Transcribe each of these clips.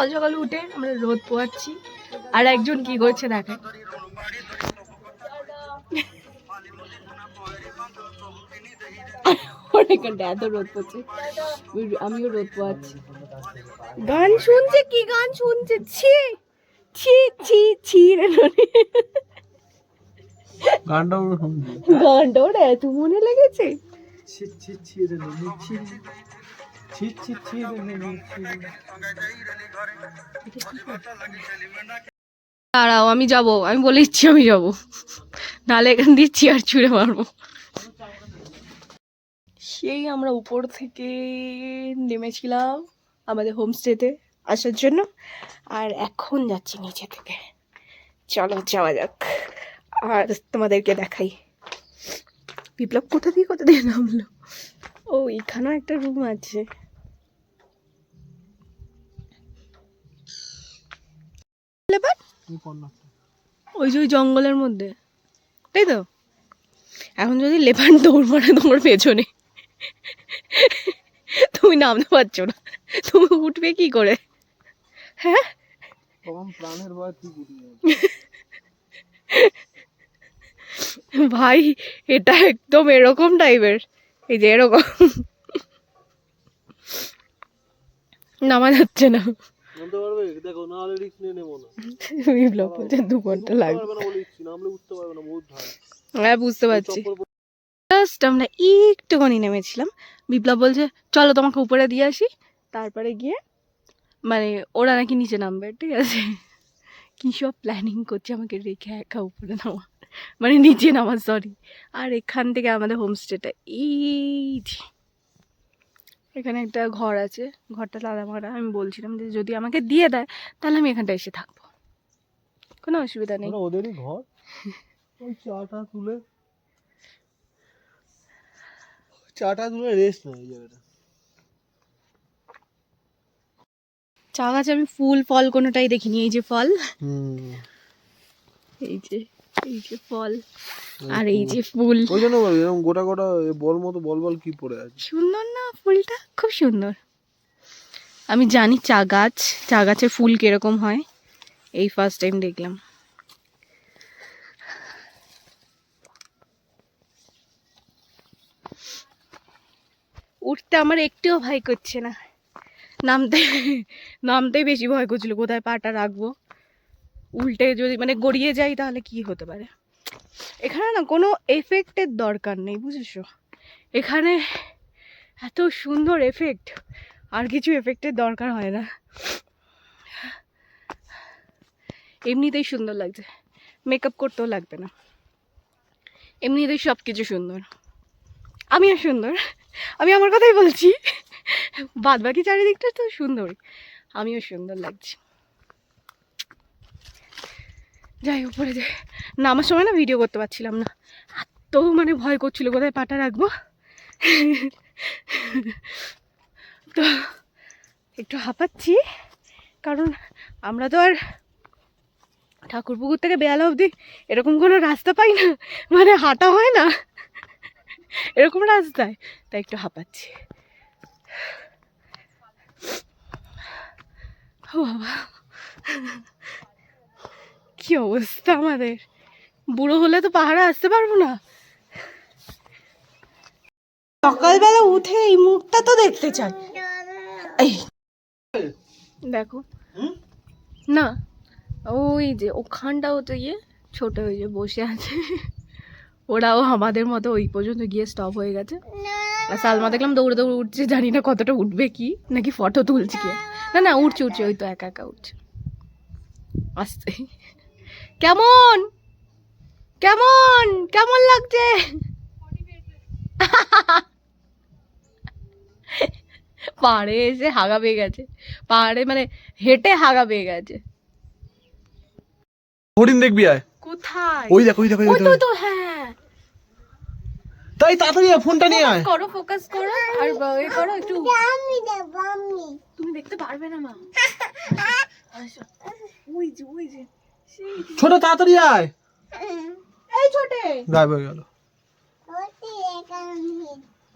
সকাল সকাল উঠে আমরা রোদ পোয়াচ্ছি, আর একজন কি করছে দেখে। এত রোদ পড়ছে, আমিও রোদ পোয়াচ্ছি। গান শুনছে, কি গান শুনছে? ছি ছি ছি ছি রে ননি। গানটা ওর এত মনে লেগেছে। দাঁড়াও, আমি যাবো, আমি বলে দিচ্ছি আমি যাবো, নাহলে এখান দিয়ে চেয়ার ছুঁড়ে মারবো। সেই আমরা উপর থেকে নেমেছিলাম আমাদের হোমস্টেতে আসার জন্য, আর এখন যাচ্ছি নিচে থেকে। চলো যাওয়া যাক, আর তোমাদেরকে দেখাই বিপ্লব কোথা দিয়ে নামলো। ও এখানেও একটা রুম আছে। ওই যে ওই জঙ্গলের মধ্যে, তাই তো? এখন যদি লেপান দৌড় মারে তোমার পেছনে, তুমি নামতে পারছো না, তুমি উঠবে কি করে? হ্যাঁ, প্রাণের ভয় ঠিক ভাই, এটা একদম এরকম টাইপের, এই যে এরকম নামা যাচ্ছে না। বিপ্লব বলছে 2 ঘন্টা লাগবে। হ্যাঁ বুঝতে পারছি। জাস্ট আমরা একটুখানি নেমেছিলাম, বিপ্লব বলছে চলো তোমাকে উপরে দিয়ে আসি, তারপরে গিয়ে মানে ওরা নাকি নিচে নামবে, ঠিক আছে? কী সব প্ল্যানিং করছে আমাকে রেখে একা উপরে নামা, মানে নিচে নামা, সরি। আর এখান থেকে আমাদের হোমস্টেটা এই যে এখানে একটা ঘর আছে, ঘরটা লাদা মারা। আমি বলছিলাম যে যদি আমাকে দিয়ে দেয় তাহলে আমি এখানটা এসে থাকবো, কোনো অসুবিধা নেই। ওদেরই ঘর। ওই চাটা তুলে রেস্ট নেই জায়গাটা। চা গাছে আমি ফুল ফল কোনোটাই দেখিনি। এই যে ফল, এই যে ফল, আর এই যে ফুল। ওই জন্য এরকম গোটা গোটা বল মতো বল বল কি পড়ে আছে। সুন্দর না ফুলটা? খুব সুন্দর। আমি জানি চা গাছের ফুল কিরকম হয়, এই ফার্স্ট টাইম দেখলাম। উঠতে আমার একটুও ভয় করছে না, নামতেই বেশি ভয় করছিল, কোথায় পাটা রাখবো, উল্টে যদি মানে গড়িয়ে যাই তাহলে কি হতে পারে। এখানে না কোনো এফেক্টের দরকার নেই, বুঝেছো? এখানে এত সুন্দর এফেক্ট, আর কিছু এফেক্টের দরকার হয় না, এমনিতেই সুন্দর লাগছে, মেকআপ করতেও লাগবে না, এমনিতেই সব কিছু সুন্দর। আমিও সুন্দর, আমি আমার কথাই বলছি, বাদ বাকি চারিদিকটা তো সুন্দর, আমিও সুন্দর লাগছে। যাই উপরে যাই, নামার সময় না ভিডিও করতে পারছিলাম না, এত মানে ভয় করছিল কোথায় পাটা রাখবো। তো একটু হাঁপাচ্ছি, কারণ আমরা তো আর ঠাকুরপুকুর থেকে বেয়ালা অবধি এরকম কোনো রাস্তা পাই না, মানে হাঁটা হয় না এরকম রাস্তায়, তাই একটু হাঁপাচ্ছি। ও বাবা, কি অবস্থা আমাদের, বুড়ো হলে তো পাহাড়ে আসতে পারবো না। সকালবেলা উঠে এই মুখটা তো দেখতে চাই। এই দেখো না, ওই যে ওখানটাও তো ছোট হয়ে যে বসে আছে, ওরাও আমাদের মতো ওই পর্যন্ত গিয়ে স্টপ হয়ে গেছে। আর সালমা দেখলাম দৌড়ে দৌড়ে উঠছে, জানি না কতটা উঠবে, কি নাকি ফটো তুলছে কি, না উঠছে ওই তো একা একা উঠছে আস্তে। কেমন কেমন কেমন লাগছে? পাহাড়ে এসে হাগা পেয়ে গেছে, পাহাড়ে মানে হেঁটে হাগা পেয়ে গেছে। হরিণ দেখবি আয়। কোথায়? ওই দেখো ওই তো হ্যাঁ, তাই তাড়াতাড়ি ফোনটা নিয়ে আয়। করো, ফোকাস করো, আর এ করো একটু। তুমি দেখতে পারবে না মা। ওই যে ছোট তাড়াতাড়ি আয়। এই ছোটে গায়েব হয়ে গেল,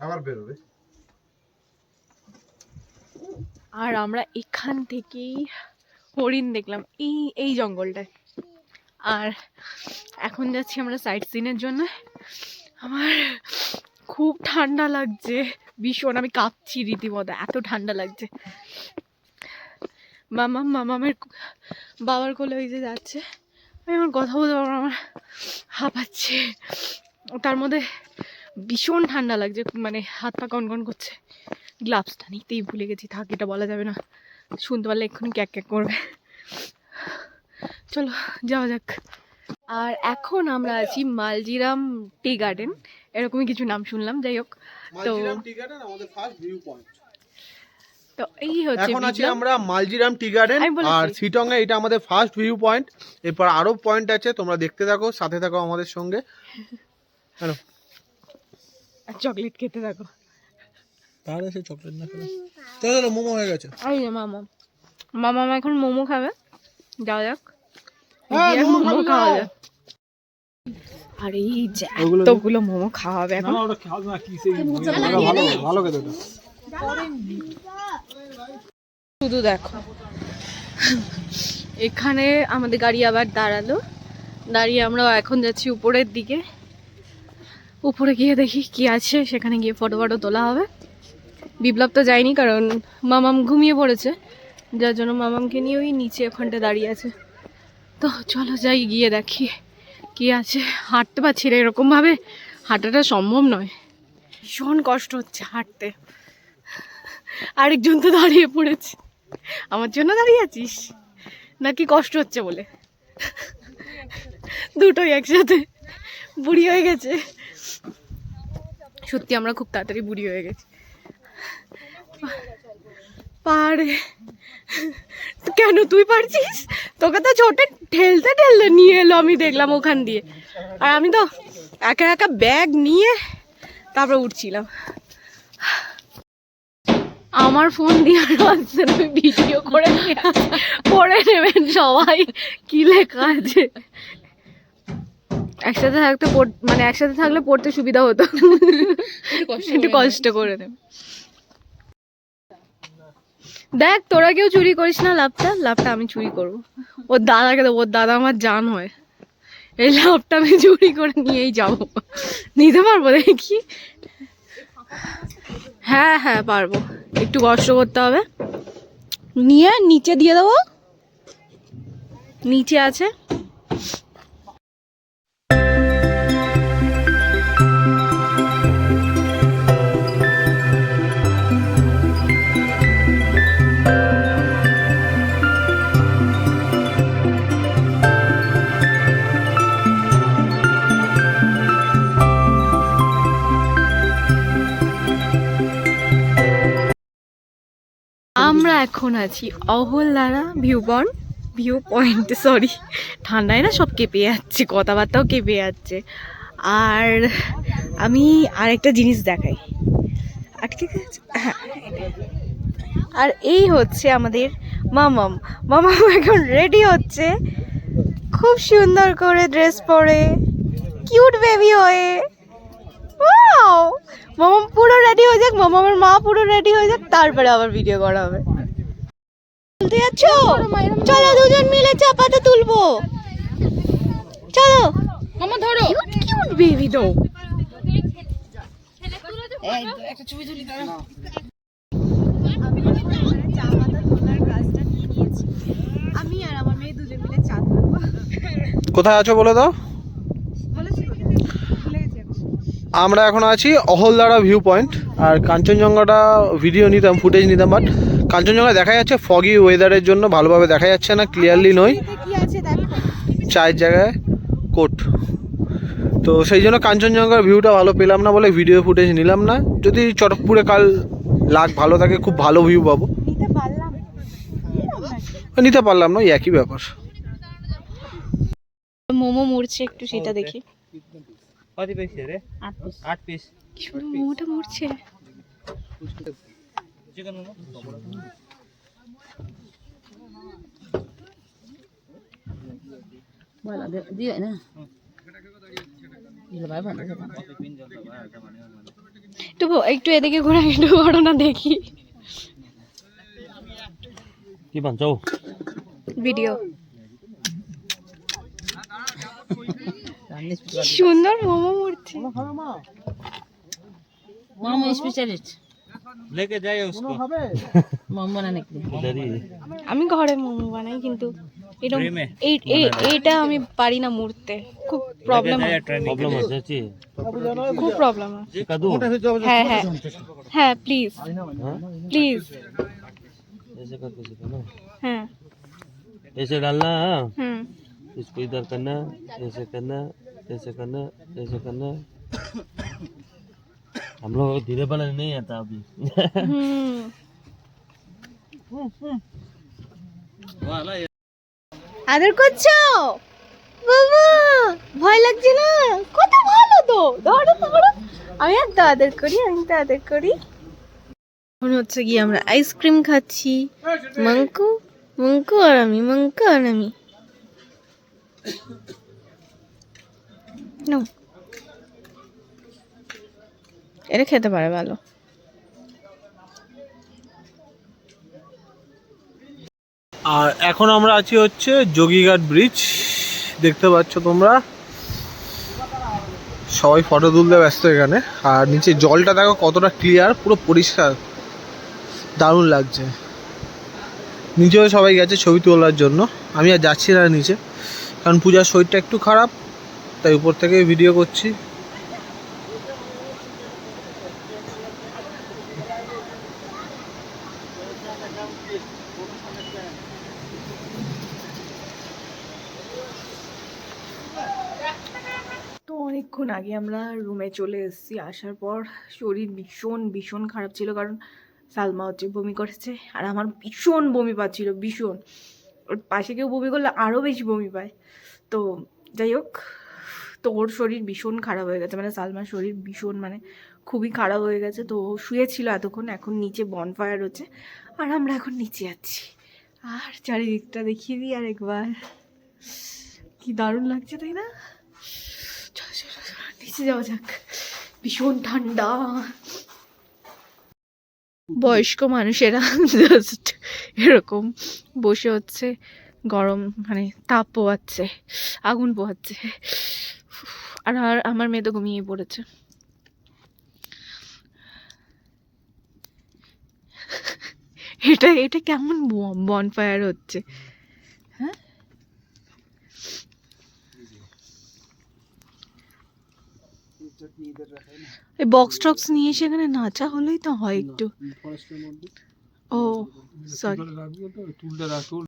আবার বেরোবে। আর আমরা এখান থেকেই হরিণ দেখলাম এই এই জঙ্গলটায়। আর এখন যাচ্ছি আমরা সাইট সিনের জন্য। আমার খুব ঠান্ডা লাগছে ভীষণ, আমি কাঁপছি রীতিমতো, এত ঠান্ডা লাগছে। মামামের বাবার কোলে ওই যে যাচ্ছে, আমি আমার কথা বলতে পারবো না, আমার হাঁপাচ্ছে। তার মধ্যে ভীষণ ঠান্ডা লাগছে, মানে হাত পা কনকন করছে। গ্লাভসটা নিতেই ভুলে গেছি, থাক এটা বলা যাবে না, শুনতে পারলে এক্ষুনি ক্যাক ক্যাক করবে। চলো যাওয়া যাক। আর এখন আমরা আছি মালজিরাম টি গার্ডেন, এরকমই কিছু নাম শুনলাম, যাই হোক। তো তো এই হচ্ছে এখন আছি আমরা মালজিরাম টি গার্ডেন, আর শিটং এ এটা আমাদের ফার্স্ট ভিউ পয়েন্ট। এরপর আরো পয়েন্ট আছে, তোমরা দেখতে থাকো, সাথে থাকো আমাদের সঙ্গে। হ্যালো, চকলেট খেতে থাকো। তাহলে সে চকলেট না খেলে চলো, মোমো হয়ে গেছে। এই যে মামা এখন মোমো খাবে, যাওয়া যাক। মোমো খাওয়া যাক। আর এই যে এতগুলো মোমো খাওয়াবে এখন। ভালো খেতে। শুধু দেখো, এখানে আমাদের গাড়ি আবার দাঁড়ালো, দাঁড়িয়ে আমরা এখন যাচ্ছি উপরের দিকে। উপরে গিয়ে দেখি কি আছে, সেখানে গিয়ে ফটো তোলা হবে। বিপ্লব তো যায়নি, কারণ মামাম ঘুমিয়ে পড়েছে, যার জন্য মামামকে নিয়ে ওই নিচে ওখানটা দাঁড়িয়ে আছে। তো চলো যাই, গিয়ে দেখি কি আছে। হাঁটতে পারছি না, এরকমভাবে হাঁটাটা সম্ভব নয়, ভীষণ কষ্ট হচ্ছে হাঁটতে। আরেকজন তো দাঁড়িয়ে পড়েছে, আমার জন্য দাঁড়িয়ে আছিস নাকি কষ্ট হচ্ছে বলে? দুটোই একসাথে, বুড়ি হয়ে গেছে সত্যি, আমরা খুব তাড়াতাড়ি বুড়ি হয়ে গেছি। পারে কেন, তুই পারছিস? তোকে তো ছোটে ঠেলতে ঠেলতে নিয়ে এলো, আমি দেখলাম ওখান দিয়ে, আর আমি তো একা একা ব্যাগ নিয়ে তারপরে উঠছিলাম। আমার ফোন দিয়ে ভিডিও করে পড়ে নেবেন সবাই কি লেখা আছে। একসাথে থাকতে মানে একসাথে থাকলে পড়তে সুবিধা হতো, একটু কষ্ট করে নেব। দেখ তোরা কেউ চুরি করিস না লাভটা আমি চুরি করবো, ওর দাদাকে দেবো, ওর দাদা আমার জান হয়। এই লাভটা আমি চুরি করে নিয়েই যাবো, নিতে পারবো দেখি। হ্যাঁ হ্যাঁ পারবো, একটু কষ্ট করতে হবে। নিয়ে নিচে দিয়ে দেবো, নিচে আছে। আমরা এখন আছি অহলদারা ভিউ পয়েন্ট, সরি ঠান্ডায় না সব কেঁপে যাচ্ছে, কথাবার্তাও কেঁপে যাচ্ছে। আর আমি আরেকটা জিনিস দেখাই, ঠিক আছে? হ্যাঁ, আর এই হচ্ছে আমাদের মামাম এখন রেডি হচ্ছে, খুব সুন্দর করে ড্রেস পরে, কিউট বেবি হয়ে। মামাম পুরো রেডি হয়ে যাক, মামামের মা পুরো রেডি হয়ে যাক, তারপরে আবার ভিডিও করা হবে। তুলতে যাচ্ছ? চলো দুজন মিলে চাপাতে তুলবো, চলো মামা ধরো। কিউট বেবি দাও, একটা ছবি তুলি। আমি আর আমার মেয়ে দুজন মিলে চা তুলবো। কোথায় আছো বলে দাও? আমরা এখন আছি অহলদারা ভিউ পয়েন্ট, আর কাঞ্চনজঙ্ঘাটা ভিডিও নিতাম, ফুটেজ নিতাম, বাট কাঞ্চনজঙ্ঘা দেখা যাচ্ছে ফগি ওয়েদারের জন্য ভালোভাবে দেখা যাচ্ছে না, ক্লিয়ারলি নয়, চায়ের জায়গায় কোট। তো সেই জন্য কাঞ্চনজঙ্ঘার ভিউটা ভালো পেলাম না বলে ভিডিও ফুটেজ নিলাম না। যদি চটকপুরে কাল লাগ ভালো থাকে, খুব ভালো ভিউ পাবো। নিতে পারলাম না, একই ব্যাপার। মোমো মরছে একটু, সেটা দেখি। কত পিস রে? 8 পিস। কি সুন্দর মোমোটা মরছে। চিকেন মোমো বলা দিয়ে না একটু এদিকে ঘোরা, একটু ঘটনা দেখি। কি বানছো? ভিডিও। কি সুন্দর মোমো মূর্তি। मोमो स्पेशलिस्ट लेके जाइए उसको मोमो बनाने के लिए। इधर ही আমি ঘরে মোমো বানাই কিন্তু এরকম Frame এ? এইটা আমি পারি না মুড়তে, খুব প্রবলেম হয়, प्रॉब्लम हो जाती है খুব প্রবলেম হয়। कदू হ্যাঁ হ্যাঁ হ্যাঁ প্লিজ প্লিজ। ऐसे करके सिखाना হ্যাঁ ऐसे डालना हाँ। হুম इसको इधर करना ऐसे करना ऐसे करना ऐसे करना हम लोग धीरे बनाने नहीं आता अभी হুম। আদর করছো বাবা? ভয় লাগছে না? কত ভালো তো, ধরো ধরো। আমি তো আদর করি, আমি তো আদর করি। এখন হচ্ছে কি আমরা আইসক্রিম খাচ্ছি, মঙ্কু মঙ্কু আর আমি, মঙ্কু আর আমি। নাও। এটা খেতে পারে ভালো। আর এখন আমরা আছি হচ্ছে যোগীঘাট ব্রিজ, দেখতে পাচ্ছ তোমরা সবাই ফটো তুলতে ব্যস্ত এখানে। আর নিচে জলটা দেখো কতটা ক্লিয়ার, পুরো পরিষ্কার, দারুণ লাগছে। নিচেও সবাই গেছে ছবি তোলার জন্য, আমি আর যাচ্ছি না নিচে, কারণ পূজার শরীরটা একটু খারাপ, তাই উপর থেকে ভিডিও করছি। তো অনেকক্ষণ আগে আমরা রুমে চলে এসেছি। আসার পর শরীর ভীষণ ভীষণ খারাপ ছিল, কারণ সালমা হচ্ছে বমি করেছে আর আমার ভীষণ বমি পাচ্ছিল, ভীষণ। ওর পাশে কেউ বমি করলে আরও বেশি বমি পায়। তো যাই হোক, তো ওর শরীর ভীষণ খারাপ হয়ে গেছে, মানে সালমার শরীর ভীষণ মানে খুবই খারাপ হয়ে গেছে। তো ও শুয়েছিল এতক্ষণ, এখন নিচে বনফায়ার হচ্ছে আর আমরা এখন নিচে যাচ্ছি। আর চারিদিকটা দেখিয়ে দিই আর একবার, কি দারুণ লাগছে তাই না? চলো চলো চলো নিচে যাওয়া যাক, ভীষণ ঠান্ডা। বয়স্ক মানুষেরা জাস্ট এরকম বসে হচ্ছে, গরম মানে তাপ পোহাচ্ছে, আগুন পোহাচ্ছে। আর আমার মেয়ে তো ঘুমিয়ে পড়েছে। এটা এটা কেমন বনফায়ার হচ্ছে? হ্যাঁ, এই বক্স টক্স নিয়ে সেখানে নাচা হলেই তো হয় একটু। ও সরি।